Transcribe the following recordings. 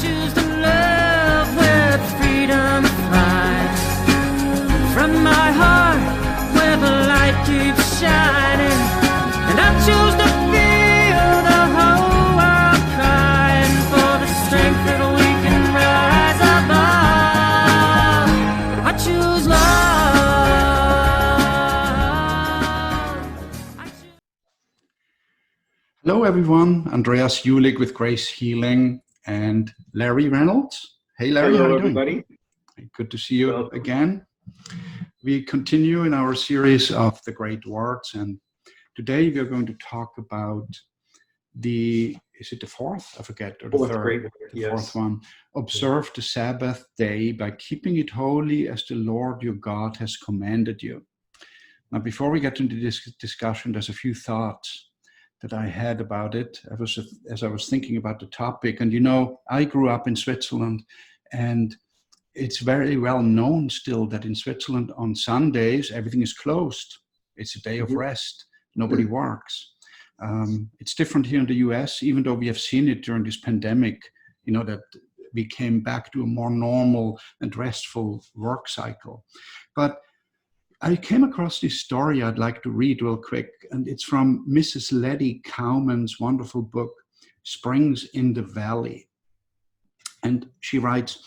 choose to love with freedom to fly. From my heart, where the light keeps shining, and I choose to feel the whole world crying for the strength that we can rise above. I choose love. Hello everyone, Andreas Julich with Grace Healing and Larry Reynolds. Hey Larry, hello how are you everybody. Doing? Good to see you Welcome. again. We continue in our series of the great words, and today we are going to talk about is it the fourth? I forget, or the Fourth third? great word, The yes. fourth one. Observe the Sabbath day by keeping it holy as the Lord your God has commanded you. Now, before we get into this discussion, there's a few thoughts that I had about it as I was thinking about the topic. And you know, I grew up in Switzerland, and it's very well known still that in Switzerland on Sundays, everything is closed. It's a day of rest. Nobody works. It's different here in the US, even though we have seen it during this pandemic, you know, that we came back to a more normal and restful work cycle. But I came across this story I'd like to read real quick, and it's from Mrs. Letty Cowman's wonderful book, Springs in the Valley. And she writes,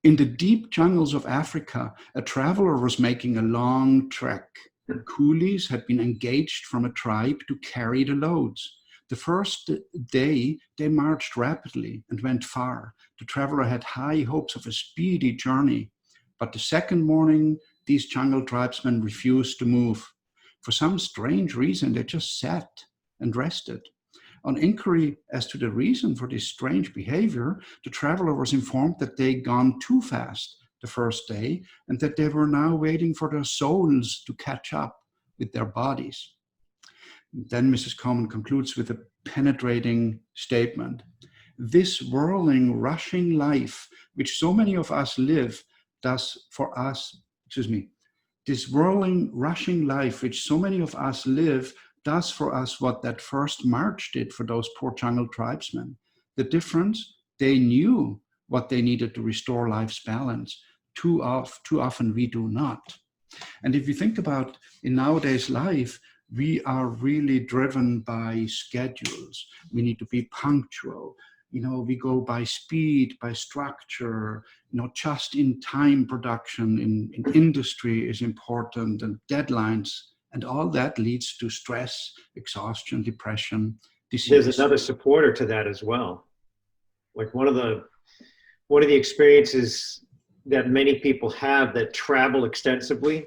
in the deep jungles of Africa, a traveler was making a long trek. Coolies had been engaged from a tribe to carry the loads. The first day, they marched rapidly and went far. The traveler had high hopes of a speedy journey. But the second morning, these jungle tribesmen refused to move. For some strange reason, they just sat and rested. On inquiry as to the reason for this strange behavior, the traveler was informed that they'd gone too fast the first day and that they were now waiting for their souls to catch up with their bodies. Then Mrs. Coleman concludes with a penetrating statement. This whirling, rushing life, which so many of us live, does for us, this whirling, rushing life, which so many of us live, does for us what that first march did for those poor jungle tribesmen. The difference, they knew what they needed to restore life's balance. Too often we do not. And if you think about in nowadays life, we are really driven by schedules. We need to be punctual. You know, we go by speed, by structure, you know, just in time production in industry is important, and deadlines, and all that leads to stress, exhaustion, depression, disease. There's another supporter to that as well. Like one of the experiences that many people have that travel extensively.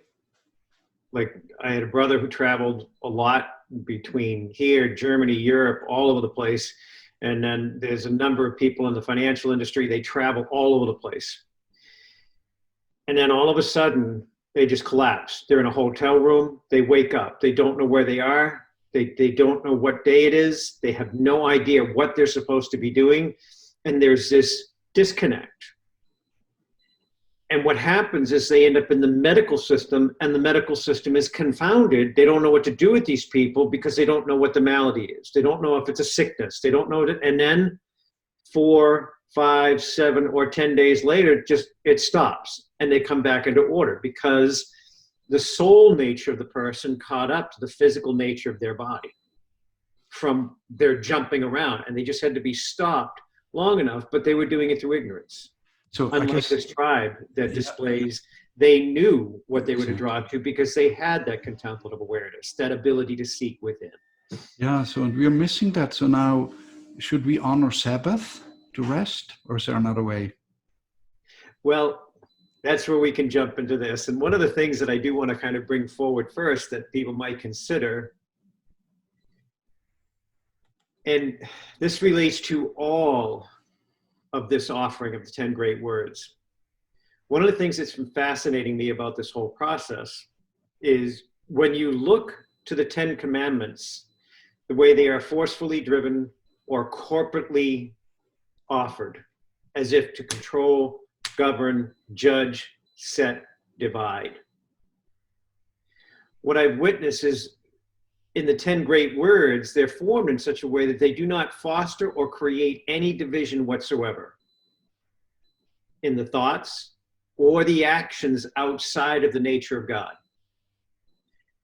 Like I had a brother who traveled a lot between here, Germany, Europe, all over the place. And then there's a number of people in the financial industry, they travel all over the place. And then all of a sudden, they just collapse. They're in a hotel room, they wake up, they don't know where they are, they don't know what day it is, they have no idea what they're supposed to be doing, and there's this disconnect. And what happens is they end up in the medical system, and the medical system is confounded. They don't know what to do with these people because they don't know what the malady is. They don't know if it's a sickness. They don't know it. And then 4, 5, 7, or 10 days later, it stops and they come back into order because the soul nature of the person caught up to the physical nature of their body from their jumping around. And they just had to be stopped long enough, but they were doing it through ignorance. So unlike this tribe that displays, they knew what they were to draw to because they had that contemplative awareness, that ability to seek within. Yeah, so we're missing that. So now, should we honor Sabbath to rest, or is there another way? Well, that's where we can jump into this. And one of the things that I do want to kind of bring forward first that people might consider, and this relates to all of this offering of the 10 great words. One of the things that's been fascinating me about this whole process is when you look to the 10 commandments, the way they are forcefully driven or corporately offered, as if to control, govern, judge, set, divide. What I've witnessed is in the 10 great words, they're formed in such a way that they do not foster or create any division whatsoever. in the thoughts or the actions outside of the nature of God.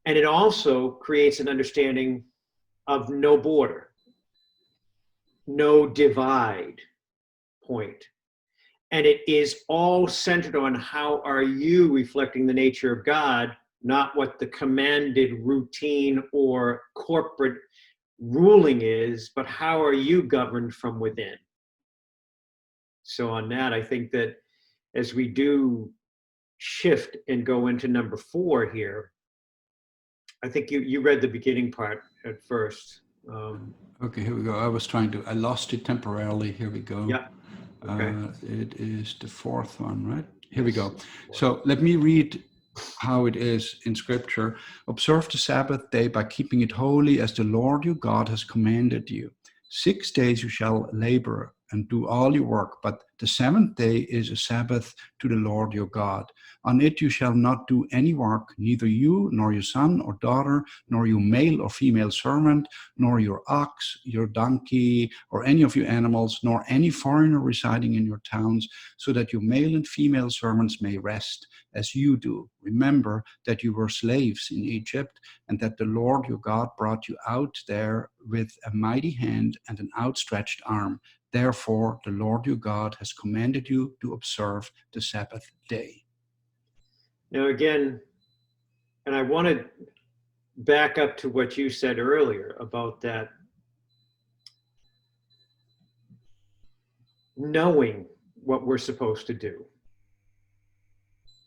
And it also creates an understanding of no border, no divide point. And it is all centered on how are you reflecting the nature of God, not what the commanded routine or corporate ruling is, but how are you governed from within. So on that, I think that as we do shift and go into number 4 here, I think you read the beginning part at first. Okay, here we go. I lost it temporarily. Here we go. Yeah. Okay. It is the 4th one, right? Here we Yes. go. So let me read how it is in scripture. Observe the Sabbath day by keeping it holy as the Lord your God has commanded you. 6 days you shall labor and do all your work, but the 7th day is a Sabbath to the Lord your God. On it you shall not do any work, neither you nor your son or daughter, nor your male or female servant, nor your ox, your donkey, or any of your animals, nor any foreigner residing in your towns, so that your male and female servants may rest as you do. Remember that you were slaves in Egypt, and that the Lord your God brought you out there with a mighty hand and an outstretched arm. Therefore, the Lord your God has commanded you to observe the Sabbath day. Now again, and I want to back up to what you said earlier about that knowing what we're supposed to do.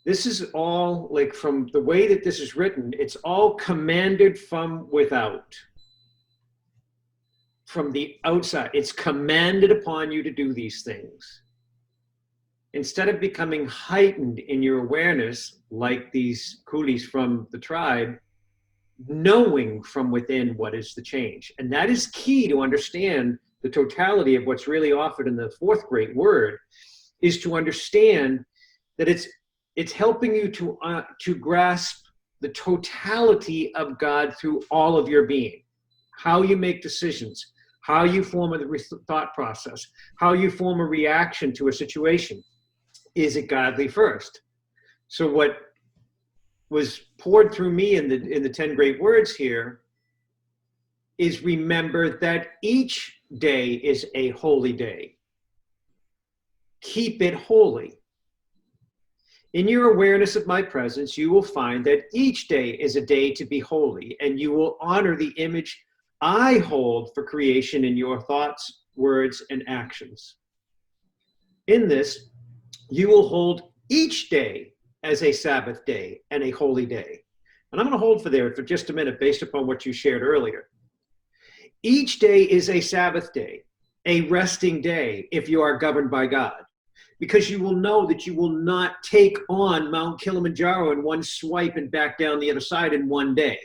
This is all, like, from the way that this is written, it's all commanded from without. From the outside, it's commanded upon you to do these things. Instead of becoming heightened in your awareness, like these coolies from the tribe, knowing from within what is the change. And that is key to understand the totality of what's really offered in the 4th great word, is to understand that it's helping you to grasp the totality of God through all of your being. How you make decisions, how you form a thought process, how you form a reaction to a situation. Is it godly first? So what was poured through me in the 10 great words here is, remember that each day is a holy day. Keep it holy. In your awareness of my presence, you will find that each day is a day to be holy, and you will honor the image I hold for creation in your thoughts, words, and actions. In this, you will hold each day as a Sabbath day and a holy day. And I'm going to hold for there for just a minute based upon what you shared earlier. Each day is a Sabbath day, a resting day if you are governed by God, because you will know that you will not take on Mount Kilimanjaro in one swipe and back down the other side in one day.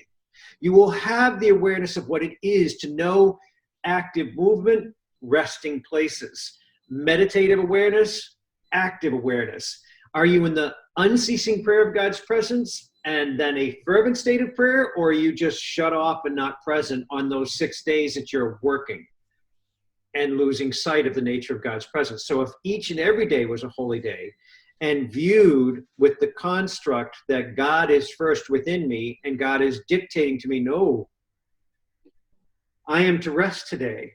You will have the awareness of what it is to know active movement, resting places, meditative awareness, active awareness. Are you in the unceasing prayer of God's presence and then a fervent state of prayer, or are you just shut off and not present on those 6 days that you're working and losing sight of the nature of God's presence? So if each and every day was a holy day and viewed with the construct that God is first within me and God is dictating to me, no, I am to rest today.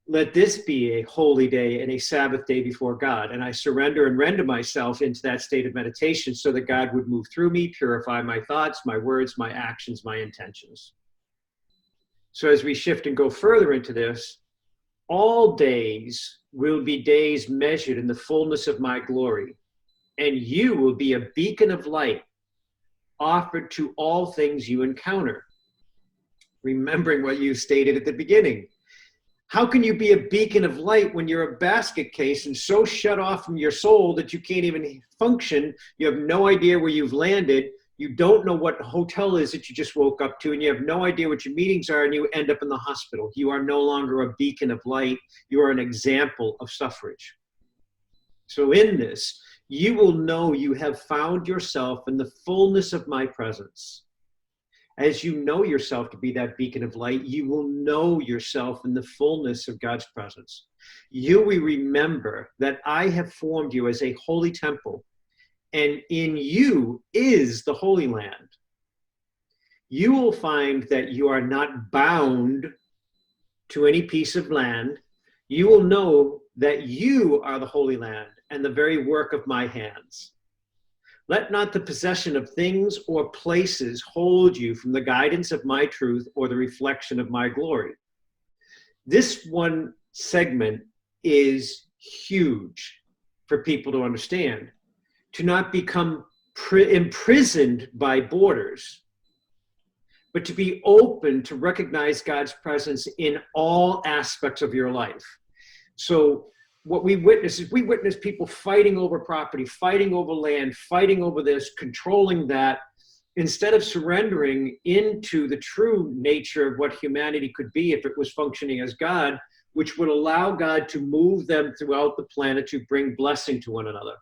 Let this be a holy day and a Sabbath day before God. And I surrender and render myself into that state of meditation so that God would move through me, purify my thoughts, my words, my actions, my intentions. So as we shift and go further into this, all days will be days measured in the fullness of my glory, and you will be a beacon of light offered to all things you encounter. Remembering what you stated at the beginning. How can you be a beacon of light when you're a basket case and so shut off from your soul that you can't even function? You have no idea where you've landed. You don't know what hotel is that you just woke up to, and you have no idea what your meetings are, and you end up in the hospital. You are no longer a beacon of light. You are an example of suffrage. So in this, you will know you have found yourself in the fullness of my presence. As you know yourself to be that beacon of light, you will know yourself in the fullness of God's presence. You will remember that I have formed you as a holy temple, and in you is the Holy Land. You will find that you are not bound to any piece of land. You will know that you are the Holy Land and the very work of my hands. Let not the possession of things or places hold you from the guidance of my truth or the reflection of my glory. This one segment is huge for people to understand. To not become imprisoned by borders, but to be open to recognize God's presence in all aspects of your life. So what we witness is we witness people fighting over property, fighting over land, fighting over this, controlling that, instead of surrendering into the true nature of what humanity could be if it was functioning as God, which would allow God to move them throughout the planet to bring blessing to one another.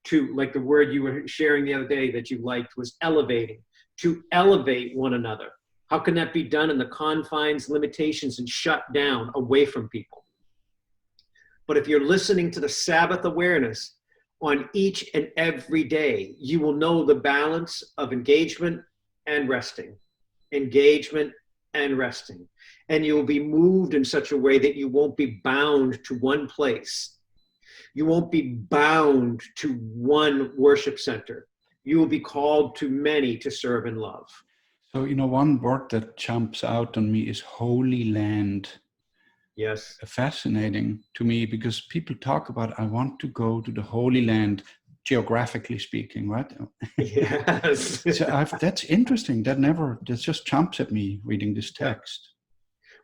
To, like the word you were sharing the other day that you liked was elevating, to elevate one another. How can that be done in the confines, limitations, and shut down away from people? But if you're listening to the Sabbath awareness on each and every day, you will know the balance of engagement and resting, engagement and resting. And you will be moved in such a way that you won't be bound to one place. You won't be bound to one worship center. You will be called to many to serve and love. So, one word that jumps out on me is Holy Land. Yes. Fascinating to me, because people talk about, I want to go to the Holy Land, geographically speaking, right? Yes. So that's interesting. That just jumps at me reading this text.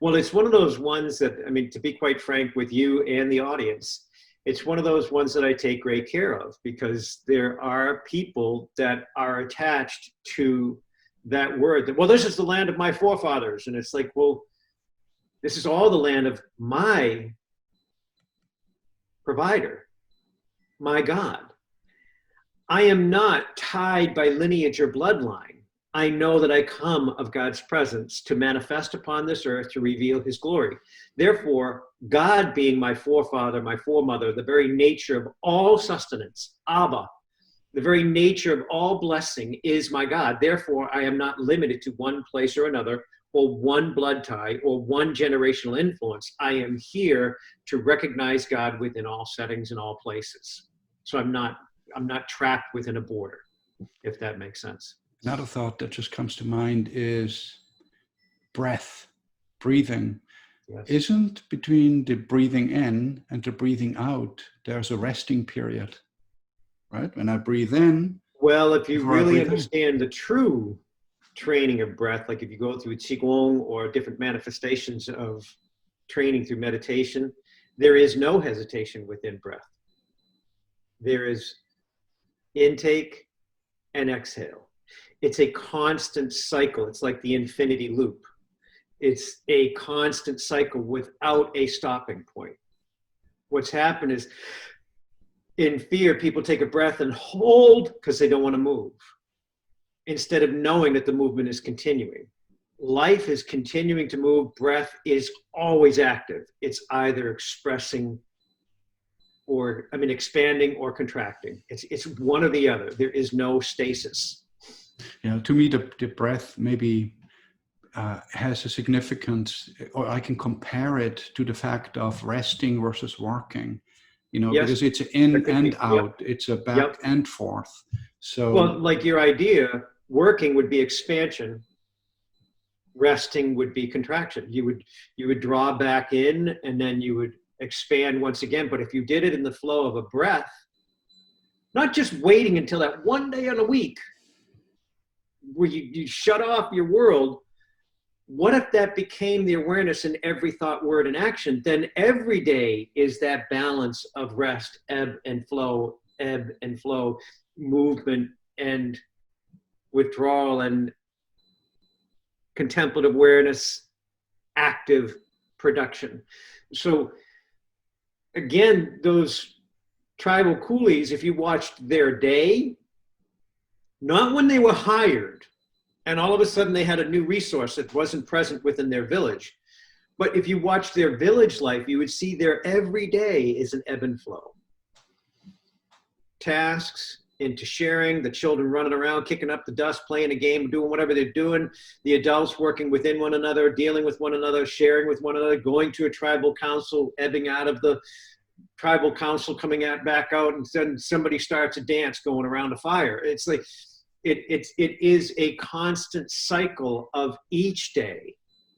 Well, it's one of those ones that, to be quite frank with you and the audience, it's one of those ones that I take great care of, because there are people that are attached to that word that, well, this is the land of my forefathers. And it's like, well, this is all the land of my provider, my God. I am not tied by lineage or bloodline. I know that I come of God's presence to manifest upon this earth to reveal his glory. Therefore, God being my forefather, my foremother, the very nature of all sustenance, Abba, the very nature of all blessing is my God. Therefore, I am not limited to one place or another, or one blood tie, or one generational influence. I am here to recognize God within all settings and all places. So I'm not trapped within a border, if that makes sense. Another thought that just comes to mind is breath, breathing. Yes. Isn't between the breathing in and the breathing out, there's a resting period, right? When I breathe in. Well, if you really understand the true training of breath, like if you go through Qigong or different manifestations of training through meditation, there is no hesitation within breath. There is intake and exhale. It's a constant cycle. It's like the infinity loop. It's a constant cycle without a stopping point. What's happened is, in fear, people take a breath and hold because they don't want to move, instead of knowing that the movement is continuing. Life is continuing to move. Breath is always active. It's either expanding or contracting. It's one or the other. There is no stasis. To me, the breath maybe has a significance, or I can compare it to the fact of resting versus working. Yes. Because it's in and out. Yep. It's a back and forth. So, well, like your idea, working would be expansion, resting would be contraction. You would draw back in, and then you would expand once again. But if you did it in the flow of a breath, not just waiting until that one day in a week where you shut off your world, what if that became the awareness in every thought, word, and action? Then every day is that balance of rest, ebb and flow, movement and withdrawal, and contemplative awareness, active production. So again, those tribal coolies, if you watched their day, not when they were hired And all of a sudden they had a new resource that wasn't present within their village. But if you watch their village life, you would see their every day is an ebb and flow. Tasks into sharing, the children running around, kicking up the dust, playing a game, doing whatever they're doing, the adults working within one another, dealing with one another, sharing with one another, going to a tribal council, ebbing out of the tribal council, coming back out, and then somebody starts a dance going around a fire. It's like, it is a constant cycle of each day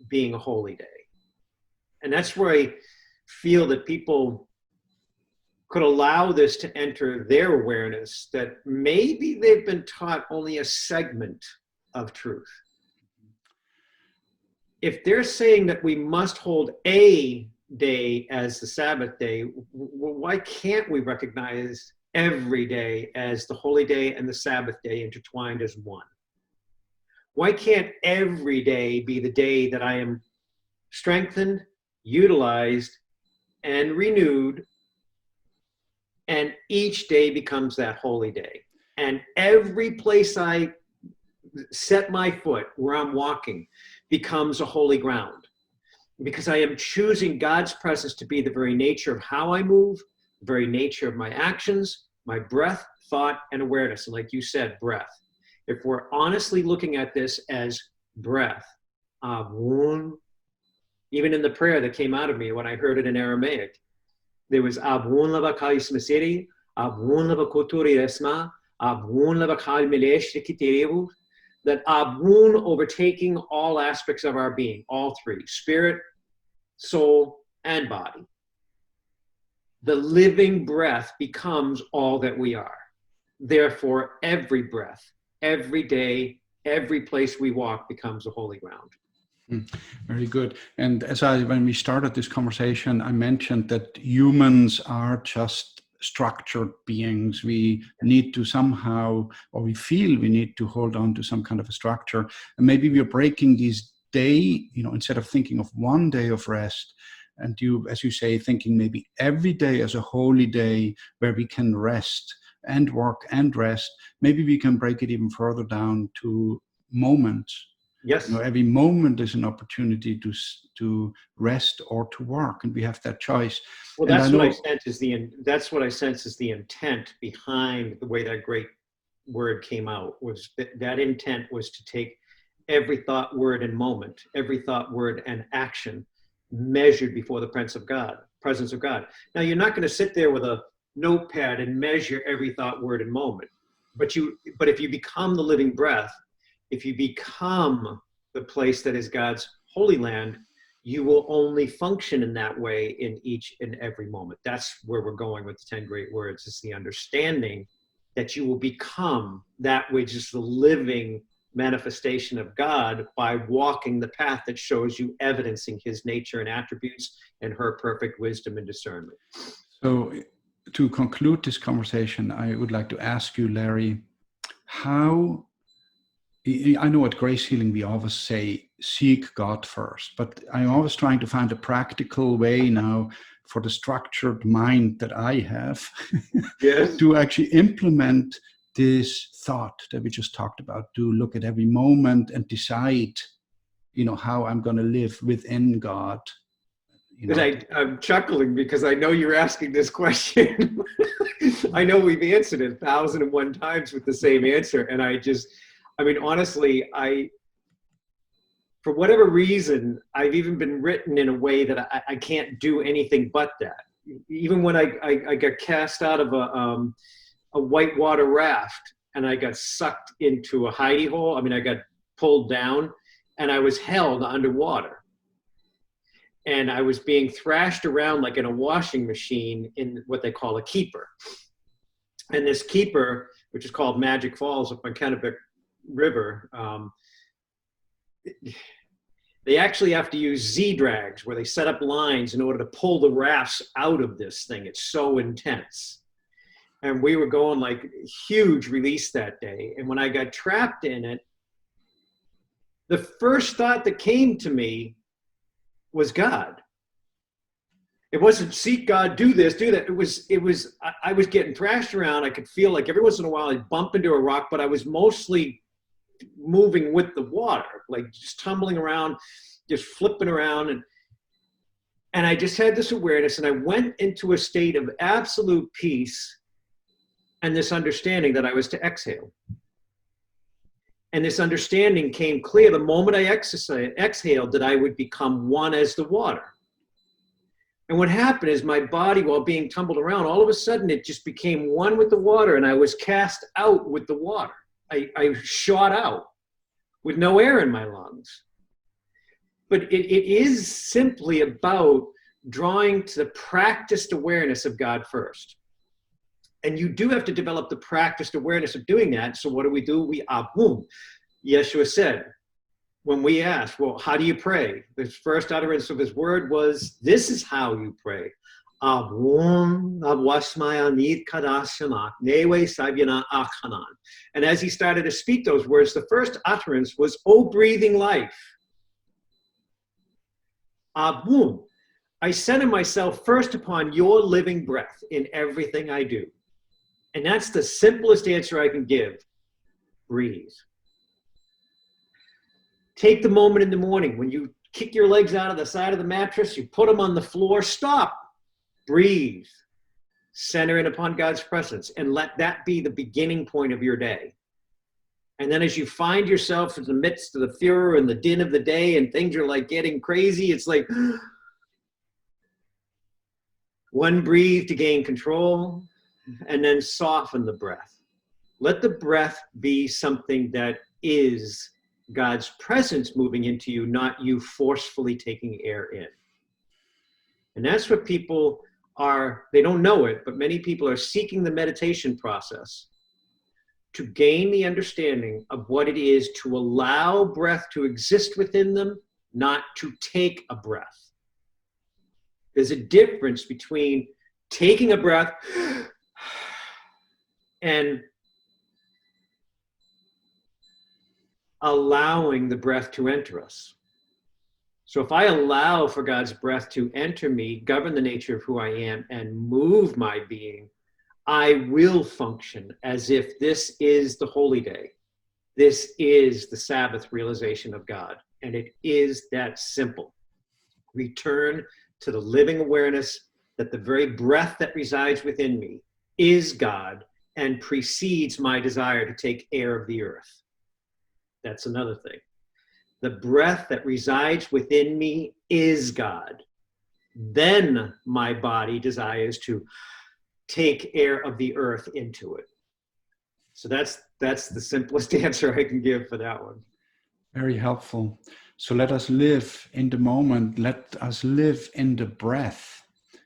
being a holy day. And that's where I feel that people could allow this to enter their awareness, that maybe they've been taught only a segment of truth. If they're saying that we must hold a day as the Sabbath day, why can't we recognize every day as the holy day and the Sabbath day intertwined as one? Why can't every day be the day that I am strengthened, utilized, and renewed, and each day becomes that holy day? And every place I set my foot, where I'm walking, becomes a holy ground, because I am choosing God's presence to be the very nature of how I move, the very nature of my actions, my breath, thought, and awareness. And like you said, breath. If we're honestly looking at this as breath, even in the prayer that came out of me when I heard it in Aramaic, there was Abun Lavakais Mesiri, Abun Lavakoturi Resma, Abun Lavakal Milesh Kitirevu, that Abun overtaking all aspects of our being, all three, spirit, soul, and body. The living breath becomes all that we are. Therefore, every breath, every day, every place we walk becomes a holy ground. Very good. And when we started this conversation, I mentioned that humans are just structured beings. We need to somehow, or we feel we need to hold on to some kind of a structure. And maybe we're breaking these day, instead of thinking of one day of rest, and you, as you say, thinking maybe every day as a holy day where we can rest and work and rest. Maybe we can break it even further down to moments. Yes. Every moment is an opportunity to rest or to work, and we have that choice. Well, that's what I sense is the intent behind the way that great word came out. Was that intent was to take every thought, word, and moment, every thought, word, and action measured before the presence of God. Now, you're not going to sit there with a notepad and measure every thought, word, and moment. But if you become the living breath, if you become the place that is God's holy land, you will only function in that way in each and every moment. That's where we're going with the 10 great words. It's the understanding that you will become that which is the living manifestation of God by walking the path that shows you evidencing his nature and attributes and her perfect wisdom and discernment. So to conclude this conversation, I would like to ask you, Larry, how, I know at Grace Healing we always say seek God first, but I'm always trying to find a practical way now for the structured mind that I have Yes. to actually implement this thought that we just talked about, to look at every moment and decide, how I'm going to live within God. I'm chuckling because I know you're asking this question. I know we've answered it 1,001 times with the same answer. And honestly, for whatever reason, I've even been written in a way that I can't do anything but that. Even when I got cast out of a whitewater raft and I got sucked into a hidey hole. I got pulled down and I was held underwater. And I was being thrashed around like in a washing machine in what they call a keeper. And this keeper, which is called Magic Falls up on Kennebec River, they actually have to use Z-drags where they set up lines in order to pull the rafts out of this thing. It's so intense. And we were going like huge release that day. And when I got trapped in it, the first thought that came to me was God. It wasn't seek God, do this, do that. I was getting thrashed around. I could feel like every once in a while I'd bump into a rock, but I was mostly moving with the water, like just tumbling around, just flipping around. And I just had this awareness, and I went into a state of absolute peace and this understanding that I was to exhale. And this understanding came clear the moment I exhaled, that I would become one as the water. And what happened is my body, while being tumbled around, all of a sudden it just became one with the water, and I was cast out with the water. I shot out with no air in my lungs. But it is simply about drawing to the practiced awareness of God first. And you do have to develop the practiced awareness of doing that. So what do? We boom. Yeshua said, when we asked, well, how do you pray? The first utterance of his word was, this is how you pray. And as he started to speak those words, the first utterance was, O breathing life. I center myself first upon your living breath in everything I do. And that's the simplest answer I can give. Breathe. Take the moment in the morning when you kick your legs out of the side of the mattress, you put them on the floor, stop, breathe, center in upon God's presence, and let that be the beginning point of your day. And then as you find yourself in the midst of the furor and the din of the day and things are like getting crazy, it's like one breathe to gain control, and then soften the breath. Let the breath be something that is God's presence moving into you, not you forcefully taking air in. And that's what people are, they don't know it, but many people are seeking the meditation process to gain the understanding of what it is to allow breath to exist within them, not to take a breath. There's a difference between taking a breath and allowing the breath to enter us. So if I allow for God's breath to enter me, govern the nature of who I am, and move my being, I will function as if this is the holy day. This is the Sabbath realization of God. And it is that simple. Return to the living awareness that the very breath that resides within me is God and precedes my desire to take air of the earth. That's another thing. The breath that resides within me is God. Then my body desires to take air of the earth into it. So that's the simplest answer I can give for that one. Very helpful. So let us live in the moment. Let us live in the breath,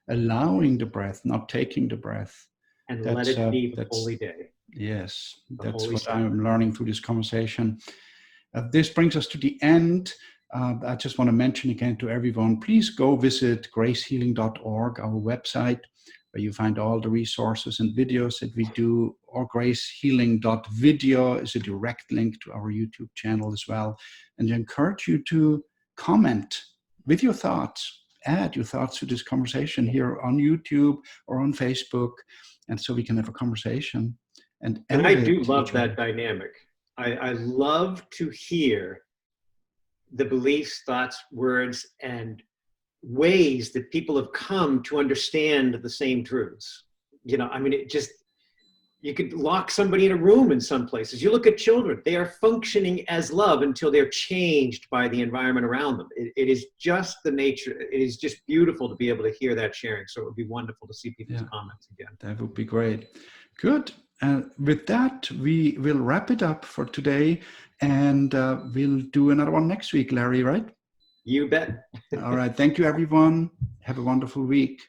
allowing the breath, not taking the breath. And let it be the holy day. Yes, The that's holy what Sabbath. I'm learning through this conversation. This brings us to the end. I just want to mention again to everyone, please go visit gracehealing.org, our website, where you find all the resources and videos that we do, or gracehealing.video is a direct link to our YouTube channel as well. And I encourage you to comment with your thoughts, add your thoughts to this conversation here on YouTube or on Facebook, and so we can have a conversation. And I do love that dynamic. I love to hear the beliefs, thoughts, words, and ways that people have come to understand the same truths. You know, I mean, it just, you could lock somebody in a room in some places. You look at children, they are functioning as love until they're changed by the environment around them. It is just the nature. It is just beautiful to be able to hear that sharing. So it would be wonderful to see people's comments again. That would be great. Good. And with that, we will wrap it up for today, and we'll do another one next week, Larry, right? You bet. All right. Thank you, everyone. Have a wonderful week.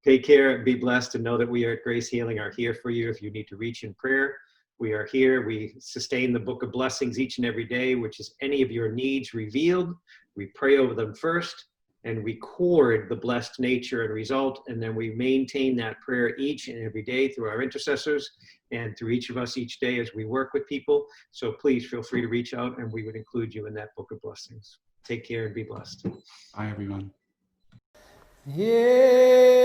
Take care. Be blessed, and know that we are at Grace Healing are here for you. If you need to reach in prayer, we are here. We sustain the book of blessings each and every day, which is any of your needs revealed. We pray over them first and record the blessed nature and result, and then we maintain that prayer each and every day through our intercessors and through each of us each day as we work with people. So please feel free to reach out, and we would include you in that book of blessings. Take care and be blessed. Bye, everyone. Yeah.